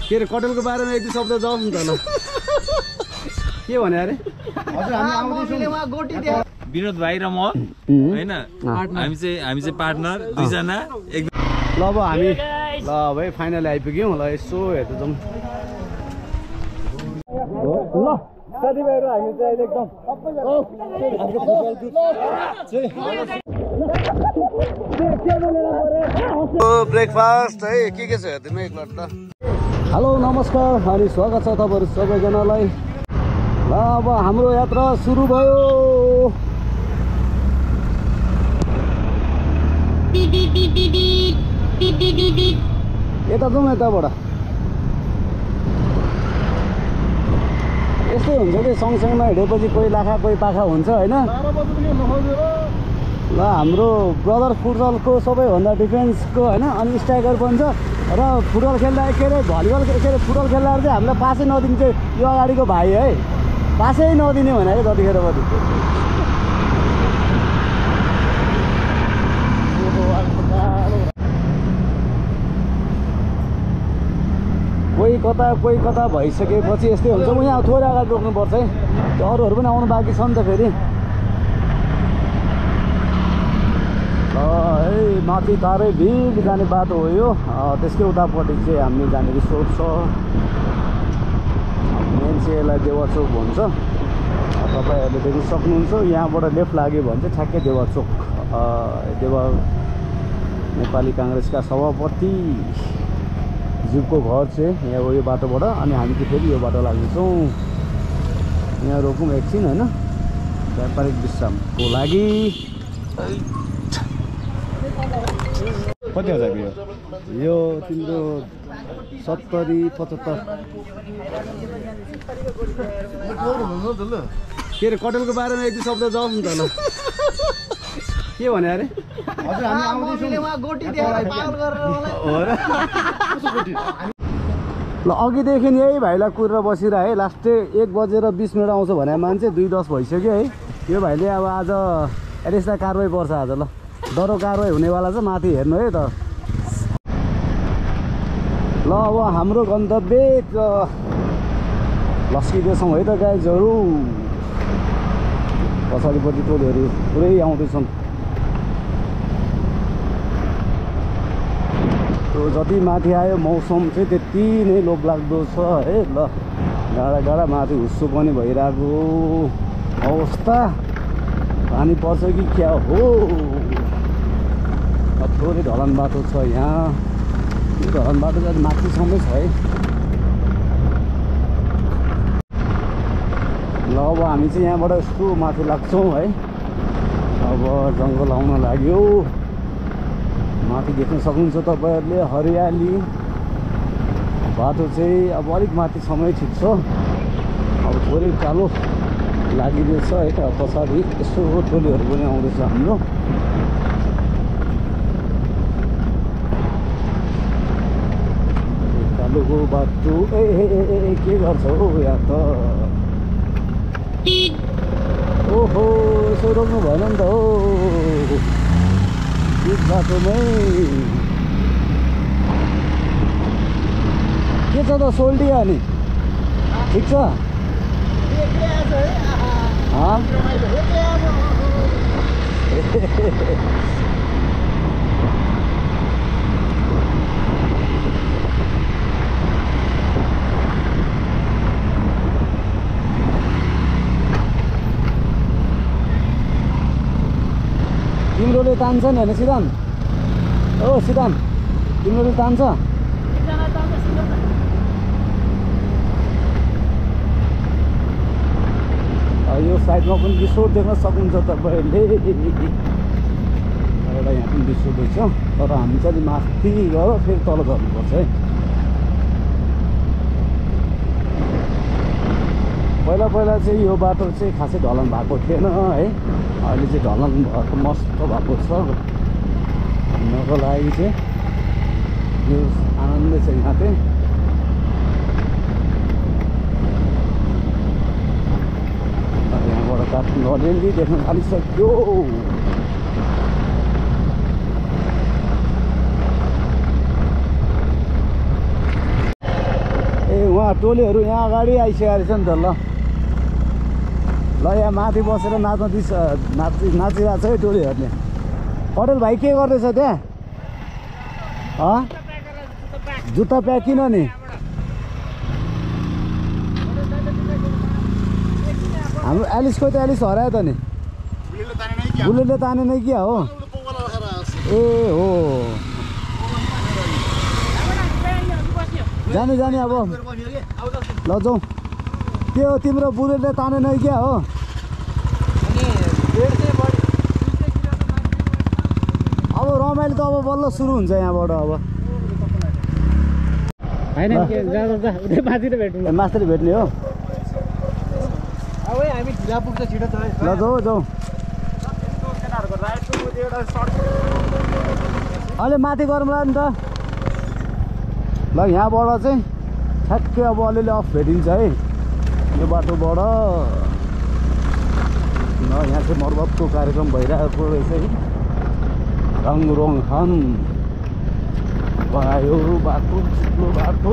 के अरे कटलको बारेमा एक दुई शब्द जाओस् नि त ल के भने अरे हजुर हामी आउँदैछौँ विनोद भाइ र म हैन हामी चाहिँ पार्टनर दुईजना ल अब हामी ल भाइ फाइनली आइपुग्यौँ ल यसो हेर्दै जाउँ ल साथीभाइहरू हामी चाहिँ अहिले एकदम ब्रेकफास्ट है के छ हेर्दिनु एकलट त हेलो नमस्कार अनि स्वागत छ तपाईँहरू सबैजनालाई ल अब हाम्रो यात्रा सुरु भयो यता जाउँ यताबाट यस्तै हुन्छ कि सँगसँगमा हिँडेपछि कोही लाखा कोही पाखा हुन्छ होइन ल हाम्रो ब्रदर फुटबलको सबैभन्दा डिफेन्सको होइन अनि स्ट्राइकर पनि छ र फुटबल खेल्दा के अरे भलिबल के अरे फुटबल खेल्दाहरू चाहिँ हामीलाई पासै नदिन्छ यो अगाडिको भाइ है पासै नदिने भने है जतिखेर पनि कोही कता भइसकेपछि यस्तै हुन्छ म यहाँ थोरै अगाडि रोक्नुपर्छ है त्यो अरूहरू पनि आउनु बाँकी छ नि त फेरि है माथि तारै भिड जाने बाटो हो यो त्यसकै उतापट्टि चाहिँ हामी जाने रिसोर्ट छ मेन चाहिँ यसलाई देवा चोक भन्छ तपाईँहरूले देख्न सक्नुहुन्छ यहाँबाट लेफ्ट लाग्यो भने चाहिँ ठ्याक्कै देवा चोक देवा नेपाली काङ्ग्रेसका सभापति जीवको घर चाहिँ यहाँ हो यो बाटोबाट अनि हामी चाहिँ फेरि यो बाटो लाग्दैछौँ यहाँ रोकौँ एकछिन होइन व्यापारिक विश्रामको लागि कति हजार यो तिम्रो 70-75 के अरे कटलको बारेमा एक दुई शब्द जाओस् नि त ल के भने अरे हजुर हामी ल अघिदेखि यही भाइलाई कुरेर बसिरहे लास्टै 1:20 आउँछ भने मान्छे 2:10 भइसक्यो है यो भाइले अब आज एरेस्टलाई कारवाही पर्छ आज ल डरो कारवाही हुनेवाला छ माथि हेर्नु है त ल अब हाम्रो गन्तव्य लस्किँदैछौँ है त गाइजहरू पछाडिपट्टि टोलीहरू पुरै आउँदैछन् जति माथि आयो मौसम चाहिँ त्यति नै लोभलाग्दो छ है ल गाडा माथि हुस्सो पनि भइरहेको अवस्था पानी पर्छ कि क्या हो थोरै ढलान बाटो छ यहाँ यो ढलान बाटो चाहिँ माथिसम्मै छ है ल अब हामी चाहिँ यहाँबाट यस्तो माथि लाग्छौँ है अब जङ्गल आउन लाग्यो माथि देख्न सक्नुहुन्छ तपाईँहरूले हरियाली बाटो चाहिँ अब अलिक माथिसम्मै ठिक छ अब थोरै कालो लागिरहेछ है त पछाडि यसो टोलीहरू पनि आउँदैछ हाम्रो कालोको बाटो ए के गर्छ हौ यहाँ त ओहो यसो रोक्नु भएन नि त हो बिच बाटोमै के छ त सोल्टिया नि ठिक छ तिम्रोले तान्छ नि होइन सिद्धान्त ओ सिद्धान्त तिम्रोले तान्छ यो साइडमा पनि रिसोर्ट देख्न सक्नुहुन्छ तपाईँहरूले एउटा यहाँ पनि रिसोर्ट रहेछ तर हामी चाहिँ माथि गएर फेरि तल गर्नुपर्छ है पहिला चाहिँ यो बाटो चाहिँ खासै ढलान भएको थिएन है अहिले चाहिँ ढलान भएको मस्त भएको छ हिँड्नको लागि चाहिँ यो आनन्दै छ यहाँ चाहिँ यहाँबाट काठमाडौँ अलिअलि देख्न थालिसक्यो टोलीहरू यहाँ अगाडि आइसकेको रहेछ नि त। ल यहाँ माथि बसेर नाचिरहेको छ है टोलीहरूले। पटेल भाइ के गर्दैछ त्यहाँ? जुत्ता प्याक किन नि? हाम्रो एलिस खोइ त एलिस हरायो त नि। बुलेटले ताने नै क्या हो? ए हो जाने अब ल जाउँ। के हो तिम्रो बुलेटले ताने नै क्या हो? अब रमाइलो त अब बल्ल सुरु हुन्छ यहाँबाट। अब मास्टरले भेट्ने हो। ल जाउँ। अहिले माथि गरौँला नि त। ल यहाँबाट चाहिँ ठ्याक्कै अब अलिअलि अफ भेटिन्छ है यो बाटोबाट। ल यहाँ चाहिँ मर्मतको कार्यक्रम भइरहेको रहेछ है। रङ खान भयो बाटो, चिप्लो बाटो।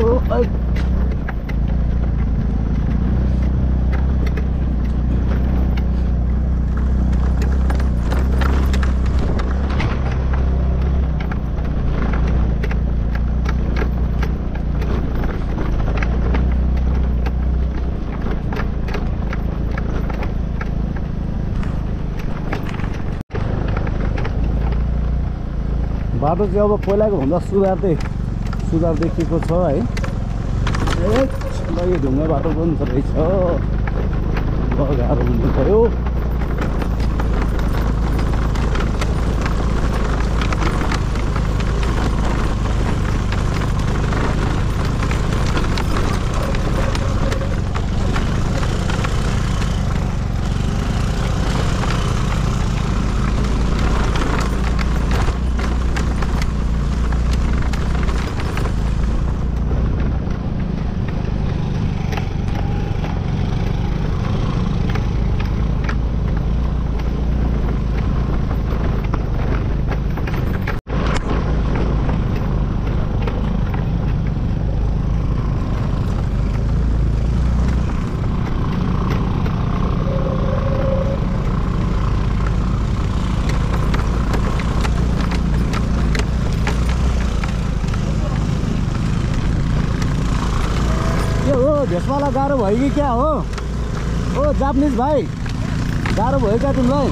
बाटो चाहिँ अब पहिलाको भन्दा सुधार देखिएको छ है। ल यो ढुङ्गा बाटो पनि रहेछ। गाह्रो हुनु भयो। भेषवाला गाह्रो भयो कि क्या हो? ओ जापानिज भाइ गाह्रो भयो क्या तिमीलाई?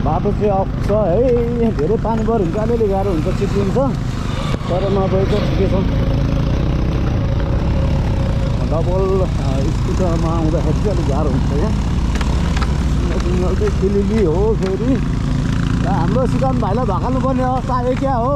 बाटो चाहिँ अफ छ है। धेरै पानी पऱ्यो भने चाहिँ अलिअलि गाह्रो हुन्छ, चिप्लिन्छ। तर नभएको ठिकै छ। डबल स्कुटरमा आउँदाखेरि चाहिँ अलिक गाह्रो हुन्छ यहाँ। सिग्नल चाहिँ खिलिली हो फेरि। र हाम्रो सिकाउनु भाइलाई धकाल्नु पर्ने अवस्था आयो क्या हो?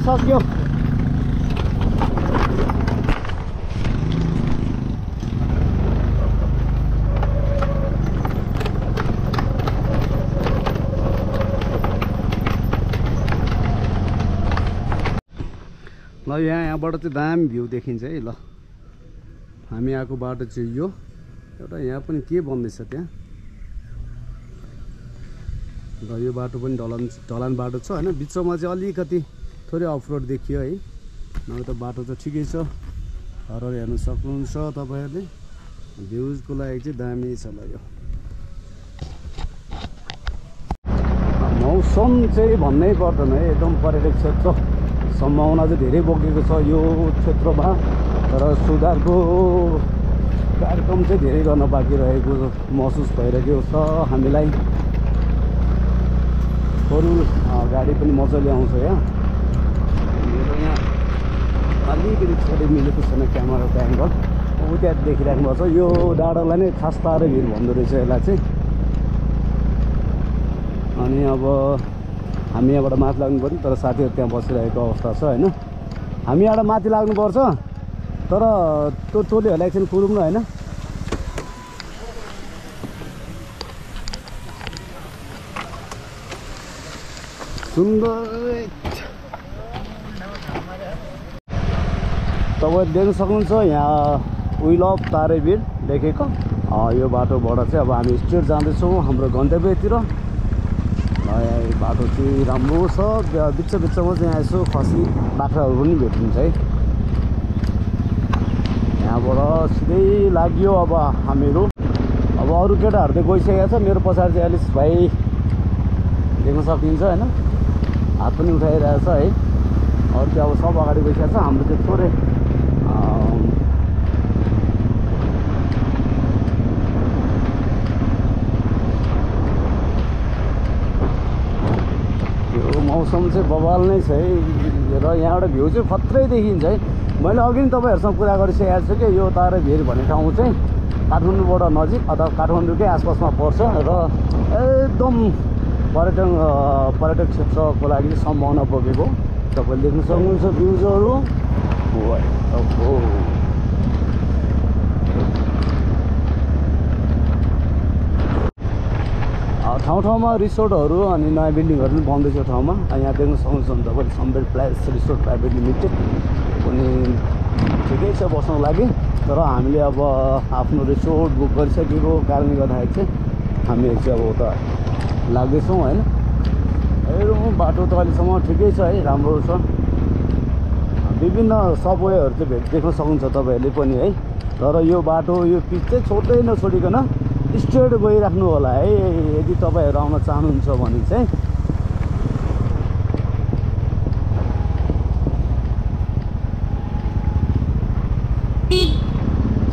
सक्यो ल यहाँबाट चाहिँ दामी भ्यू देखिन्छ है ल हामी आएको बाटो चाहिँ यो एउटा यहाँ पनि के बन्दैछ त्यहाँ र यो बाटो पनि ढलान बाटो छ होइन बिचमा चाहिँ अलिकति थोरै अफरोड देखियो है नभए त बाटो त ठिकै छ हरर हेर्नु सक्नुहुन्छ तपाईँहरूले भ्यूजको लागि चाहिँ दामी छ ल यो मौसम चाहिँ भन्नै पर्दैन है एकदम पर्यटक क्षेत्र सम्भावना चाहिँ धेरै बोकेको छ यो क्षेत्रमा तर सुधारको कार्यक्रम चाहिँ धेरै गर्न बाँकी रहेको महसुस भइरहेको छ हामीलाई फोर व्हिल गाडी पनि मजाले आउँछ यहाँ मेरो यहाँ अलिकति छोटै मिलेको छैन क्यामेराको एङ्गल ऊ त्यहाँ देखिराख्नु भएको छ यो डाँडालाई नै खास तारे भिर भन्दो रहेछ यसलाई चाहिँ अनि अब हामी यहाँबाट माथि लाग्नु पर्ने तर साथीहरू त्यहाँ बसिरहेको अवस्था छ होइन हामी यहाँबाट माथि लाग्नुपर्छ तर त्यो टोलीहरूलाई एकछिन कुरौँ न होइन सुन्दर तपाईँ देख्न सक्नुहुन्छ यहाँ व्हिल अफ तारेभिर लेखेको यो बाटोबाट चाहिँ अब हामी स्ट्रेट जाँदैछौँ हाम्रो गन्तव्यतिर बाटो चाहिँ राम्रो छ बिच बिचमा चाहिँ यहाँ यसो खसी बाख्राहरू पनि भेटिन्छ है यहाँबाट सिधै लाग्यो अब हामीहरू अब अरू केटाहरू चाहिँ गइसकेको छ मेरो पछाडि चाहिँ एलिस भाइ देख्न सकिन्छ होइन हात पनि उठाइरहेको छ है अरू चाहिँ अब सब अगाडि गइसकेको छ हाम्रो चाहिँ थोरै मौसम चाहिँ बवाल नै छ है र यहाँबाट भ्यू चाहिँ खत्रै देखिन्छ है मैले अघि नै तपाईँहरूसँग कुरा गरिसकेको छु कि यो तारेभिर भन्ने ठाउँ चाहिँ काठमाडौँबाट नजिक अथवा काठमाडौँकै आसपासमा पर्छ र एकदम पर्यटक क्षेत्रको लागि चाहिँ सम्भावना बोकेको तपाईँले देख्न सक्नुहुन्छ भ्यूजहरू ठाउँ ठाउँमा रिसोर्टहरू अनि नयाँ बिल्डिङहरू पनि बन्दैछ ठाउँमा यहाँ देख्न सक्नुहुन्छ तपाईँले सम्बेर प्लेस रिसोर्ट प्राइभेट लिमिटेड पनि ठिकै छ बस्नको लागि तर हामीले अब आफ्नो रिसोर्ट बुक गरिसकेको कारणले गर्दाखेरि चाहिँ हामीहरू चाहिँ अब उता लाग्दैछौँ होइन हेरौँ बाटो त अहिलेसम्म ठिकै छ है राम्रो छ विभिन्न सबवेहरू चाहिँ देख्न सक्नुहुन्छ तपाईँहरूले पनि है तर यो बाटो यो पिच चाहिँ छोड्दै नछोडिकन स्ट्रेट गइराख्नु होला है यदि तपाईँहरू आउन चाहनुहुन्छ भने चाहिँ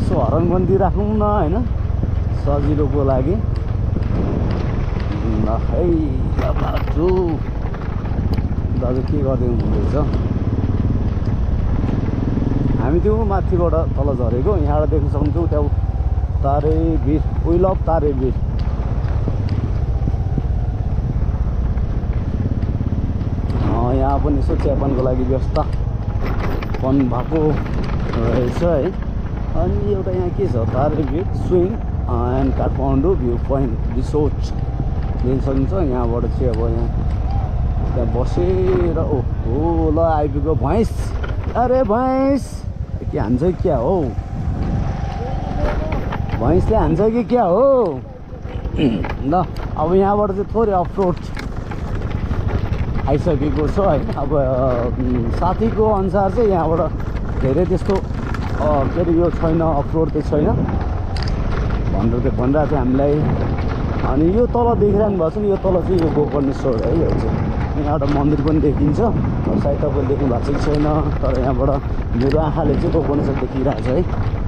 यसो हर्न पनि दिइराख्नु न होइन सजिलोको लागि ल है बाटो दाजु के गर्दै हुँदैछ हामी त्यो माथिबाट तल झरेको यहाँबाट देख्न सक्छौँ त्यहाँ तारेभिर व्हिल अफ तारेभिर यहाँ पनि यसो चियापानको लागि व्यवस्थापन भएको रहेछ है अनि एउटा यहाँ के छ Tarebhir swing and Kathmandu view point resort देख्न सकिन्छ यहाँबाट चाहिँ अब यहाँ त्यहाँ बसेर ओहो ल आइपुग्यो भैँस अरे भैँस के हान्छ क्या हो भैँसले हान्छ कि क्या हो ल अब यहाँबाट चाहिँ थोरै अफरोड आइसकेको छ है अब साथीको अनुसार चाहिँ यहाँबाट धेरै त्यस्तो के अरे यो छैन अफरोड चाहिँ छैन भनिरहेको थियो हामीलाई अनि यो तल देखिरहनु भएको छ नि यो तल चाहिँ यो गोकर्णेश्वर है यो चाहिँ यहाँबाट मन्दिर पनि देखिन्छ सायद तपाईँले देख्नु भएको छ कि छैन तर यहाँबाट मेरो आँखाले चाहिँ गोकर्णेश्वर देखिरहेको छ है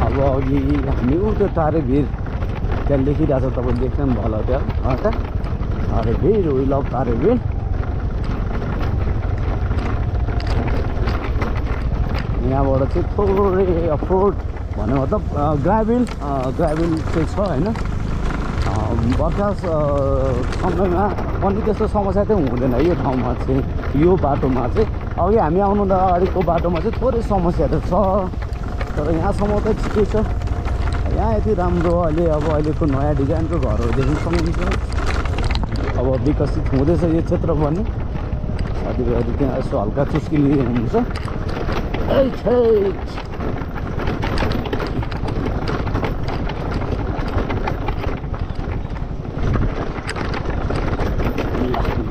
अब अघि हामी त्यो तारेभिर त्यहाँ लेखिरहेको छ तपाईँले देख्नु पनि भयो त्यहाँ तारेभिर व्हिल अफ तारेभिर यहाँबाट चाहिँ थोरै अफरोड भन्ने मतलब ग्राभिल चाहिँ छ होइन बर्खा समयमा पनि त्यस्तो समस्या चाहिँ हुँदैन यो ठाउँमा चाहिँ यो बाटोमा चाहिँ अघि हामी आउनुभन्दा अगाडिको बाटोमा चाहिँ थोरै समस्याहरू छ तर यहाँसम्म त ठिकै छ यहाँ यति राम्रो अहिलेको नयाँ डिजाइनको घरहरू देख्न सक्नुहुन्छ अब विकसित हुँदैछ यो क्षेत्र पनि साथीभाइहरू त्यहाँ यसो हल्का चुस्की लिनुहुन्छ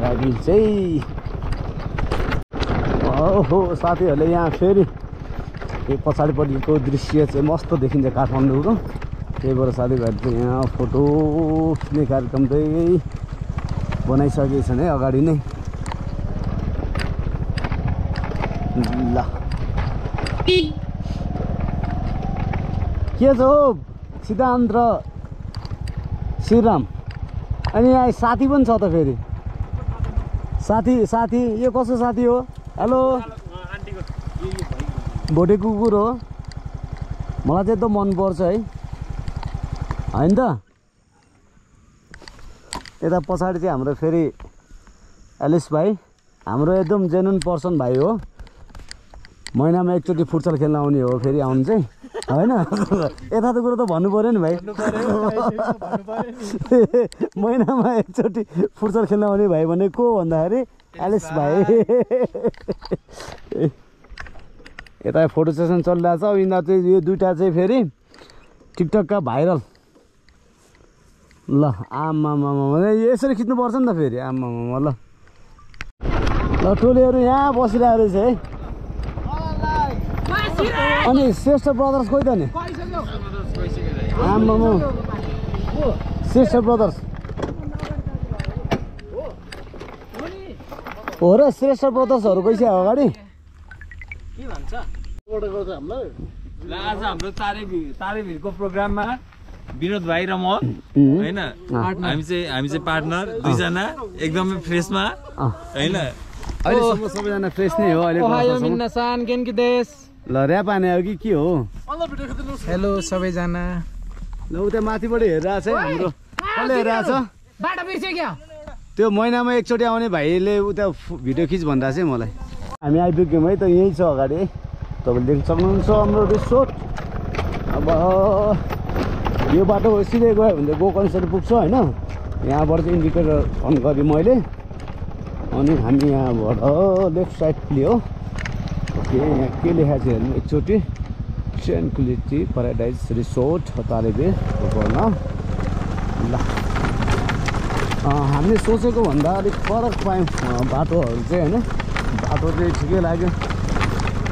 गाडी चाहिँ ओहो साथीहरूले यहाँ फेरि यो पछाडिपट्टिको दृश्य चाहिँ मस्त देखिन्छ काठमाडौँको त्यही भएर साथीभाइहरू चाहिँ यहाँ फोटो खिच्ने कार्यक्रम चाहिँ बनाइसकेको छन् है अगाडि नै ल के छ हौ सिद्धान्त र श्रीराम अनि यहाँ साथी पनि छ त फेरि साथी यो कसो साथी हो हेलो भोटे कुकुर हो मलाई चाहिँ एकदम मनपर्छ है होइन त यता पछाडि चाहिँ हाम्रो फेरि एलिस भाइ हाम्रो एकदम जेन्युन पर्सन भाइ हो महिनामा एकचोटि फुटसल खेल्न आउने हो फेरि आउनु चाहिँ होइन यता त कुरो त भन्नु पऱ्यो नि भाइ महिनामा एकचोटि फुटसल खेल्न आउने भाइ भने को भन्दाखेरि एलिस भाइ यता फोटो सेसन चलिरहेको छ अब यिनीहरू चाहिँ यो दुइटा चाहिँ फेरि टिकटकका भाइरल ल आमामा यसरी खिच्नुपर्छ नि त फेरि आमामा ल टोलीहरू यहाँ बसिरहेको रहेछ है अनि श्रेष्ठ ब्रदर्स खोइ त नि आमामा श्रेष्ठ ब्रदर्स हो र श्रेष्ठ ब्रदर्सहरू गइसक्यो अगाडि के भन्छ आज हाम्रो तारेभिरको प्रोग्राममा विनोद भाइ र म हैन हामी चाहिँ पार्टनर दुईजना एकदमै फ्रेसमा हैन अहिलेसम्म सबैजना फ्रेस नै हो अहिले ल ऱ्याप हाने हो कि के हो हेलो सबैजना ल उता माथिबाट हेरिरहेको छ हाम्रो कसले हेरिरहेको छ त्यो महिनामा एकचोटि आउने भाइले उता भिडियो खिच भनिरहेको छ मलाई हामी आइपुग्यौँ है त यहीँ छ अगाडि तपाईँले देख्न सक्नुहुन्छ हाम्रो रिसोर्ट अब यो बाटो सिधै गयो भने त गोकर्णेश्वर पुग्छ होइन यहाँबाट चाहिँ इन्डिकेटर अन गरेँ मैले अनि हामी यहाँबाट लेफ्ट साइड लियो ओके यहाँ के लेखाएको छ हेर्नु एकचोटि ट्रेन्क्विलिटी प्याराडाइज रिसोर्ट तारेभिर गोकर्ण ल हामीले सोचेको भन्दा अलिक फरक पायौँ बाटोहरू चाहिँ होइन बाटो चाहिँ ठिकै लाग्यो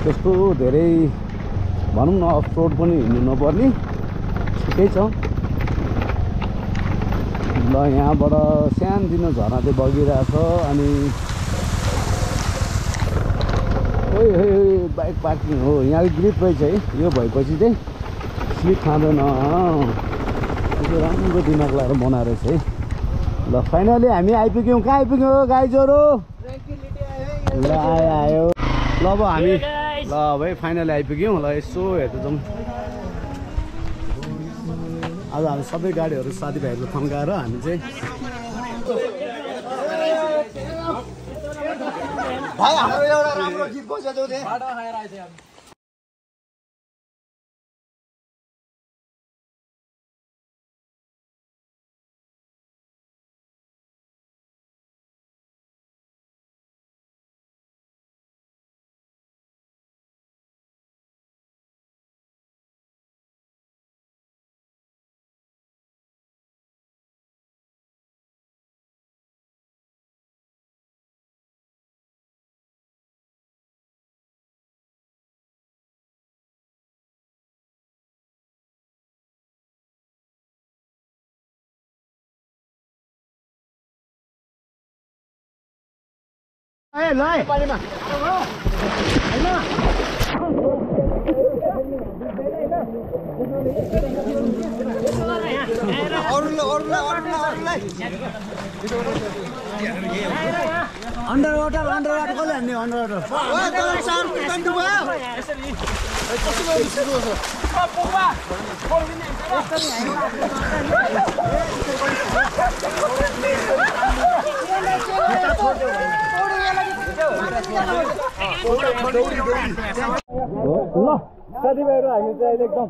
त्यस्तो धेरै भनौँ न अफ रोड पनि हिँड्नु नपर्ने ठिकै छ ल यहाँबाट सानोतिनो झरना चाहिँ बगिरहेछ अनि बाइक पार्किङ हो यहाँ ग्रिप रहेछ है यो भएपछि चाहिँ स्लिप खाँदैन राम्रो दिमाग लगाएर बनाएर रहेछ है ल फाइनली हामी आइपुग्यौँ कहाँ आइपुग्यौँ गाइजहरू ल आयो ल अब हामी ल भाइ फाइनली आइपुग्यौँ ल यसो हेर्दा जाउँ आज हामी सबै गाडीहरू साथीभाइहरू थन्काएर हामी चाहिँ भाइ हाम्रो एउटा राम्रो गीत बजाउँदै थिए ए ल पानीमा हैन अन्डर वाटर कसले हान्ने अन्डर वाटर साथीभाइहरू हामी चाहिँ अहिले एकदम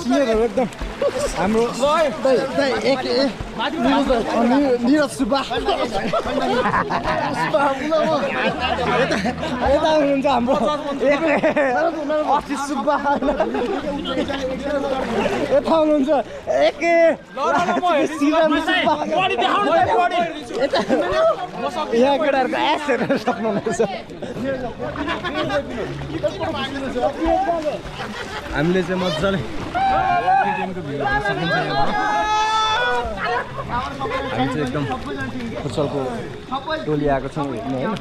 सिनियरहरू एकदम हाम्रो निरज सुब्बा यता हुनुहुन्छ हाम्रो आशिष सुब्बा यता हुनुहुन्छ यहाँ केटाहरूको एस हेर्न सक्नुहुनेछ हामीले चाहिँ मजाले हामी चाहिँ एकदम फुटसलको टोली आएको छौँ हेर्नु होइन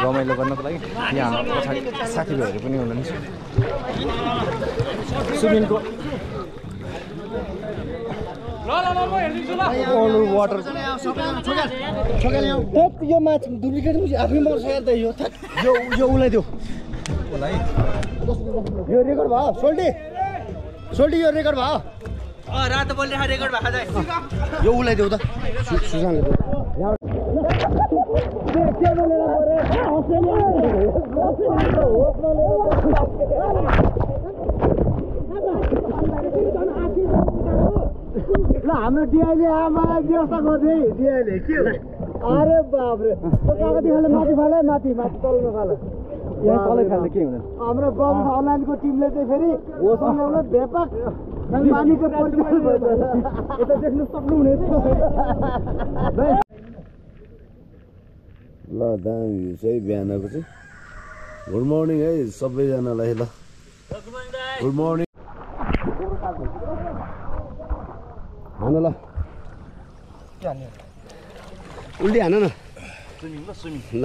रमाइलो गर्नको लागि यहाँ हाम्रो पछाडि साथीभाइहरू पनि हुनुहुन्छ स्विमिङको वाटर यो माछा डुप्लिकेट आफै मर्छ यार त यो उलाइदेऊ यो रेकर्ड भयो सोल्टी यो रेकर्ड भयो रातो बोल्ने रेकर्ड भएको चाहिँ यो उलाइदेऊ त सुजानले ल हाम्रो डिआईले आमालाई व्यवस्था गर्दै डिआईले के अरे बाबरे त्यो कागती खाले माथि फाले माथि तलमा फाले यहाँ तलै फाल्ने के हुँदैन हाम्रो गाउँ अनलाइनको टिमले चाहिँ फेरि होसन ल्याउन व्यापक पानीको परिचय यता देख्न सक्नुहुनेछ ल दामी भ्यू चाहिँ बिहानको चाहिँ गुड मर्निङ है सबैजनालाई ल गुड मर्निङ हान ल उल्टी हान न स्विमिङ ल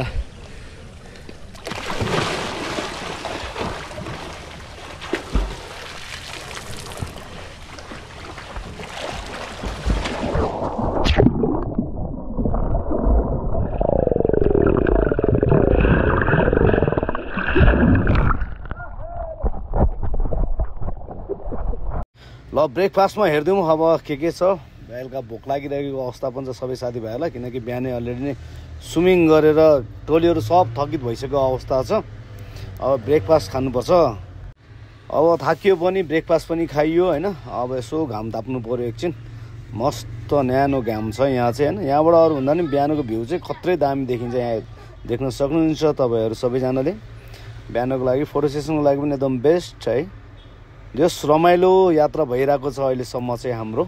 ल ब्रेकफास्टमा हेरिदिउँ अब के छ बेलुका भोक लागिरहेको अवस्था पनि छ सबै साथीभाइहरूलाई किनकि बिहानै अलरेडी नै स्विमिङ गरेर टोलीहरू सब थकित भइसकेको अवस्था छ अब ब्रेकफास्ट खानुपर्छ अब थाकियो पनि ब्रेकफास्ट पनि खाइयो होइन अब यसो घाम ताप्नु पऱ्यो एकछिन मस्त न्यानो घाम छ यहाँ चाहिँ होइन यहाँबाट अरू भन्दा पनि बिहानको भ्यू चाहिँ खत्रै दामी देखिन्छ यहाँ देख्न सक्नुहुन्छ तपाईँहरू सबैजनाले बिहानको लागि फोटो सेसनको लागि पनि एकदम बेस्ट है जस रमाइलो यात्रा भइरहेको छ अहिलेसम्म चाहिँ हाम्रो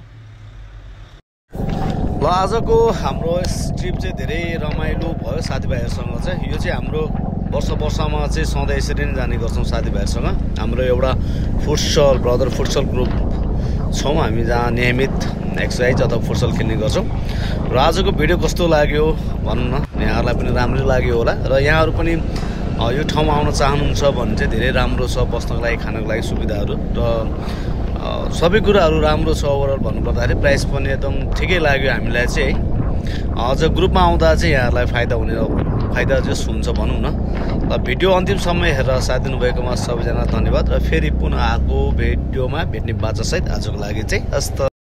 ल आजको हाम्रो ट्रिप चाहिँ धेरै रमाइलो भयो साथीभाइहरूसँग चाहिँ यो चाहिँ हाम्रो वर्षमा चाहिँ सधैँ यसरी नै जाने गर्छौँ साथीभाइहरूसँग हाम्रो एउटा फुटसल ब्रदर फुटसल ग्रुप छौँ हामी जहाँ नियमित एक्सर्साइज अथवा फुटसल खेल्ने गर्छौँ र आजको भिडियो कस्तो लाग्यो भन्नु न यहाँहरूलाई पनि राम्रै लाग्यो होला र यहाँहरू पनि यो ठाउँमा आउन चाहनुहुन्छ भने चाहिँ धेरै राम्रो छ बस्नको लागि खानको लागि सुविधाहरू र सबै कुराहरू राम्रो छ ओभरअल भन्नुपर्दाखेरि प्राइस पनि एकदम ठिकै लाग्यो हामीलाई चाहिँ है अझ ग्रुपमा आउँदा चाहिँ यहाँहरूलाई फाइदा जस हुन्छ भनौँ न र भिडियो अन्तिमसम्म हेरेर साथ दिनुभएकोमा सबैजना धन्यवाद र फेरि पुनः आएको भिडियोमा भेट्ने बाचासहित आजको लागि चाहिँ हस्त।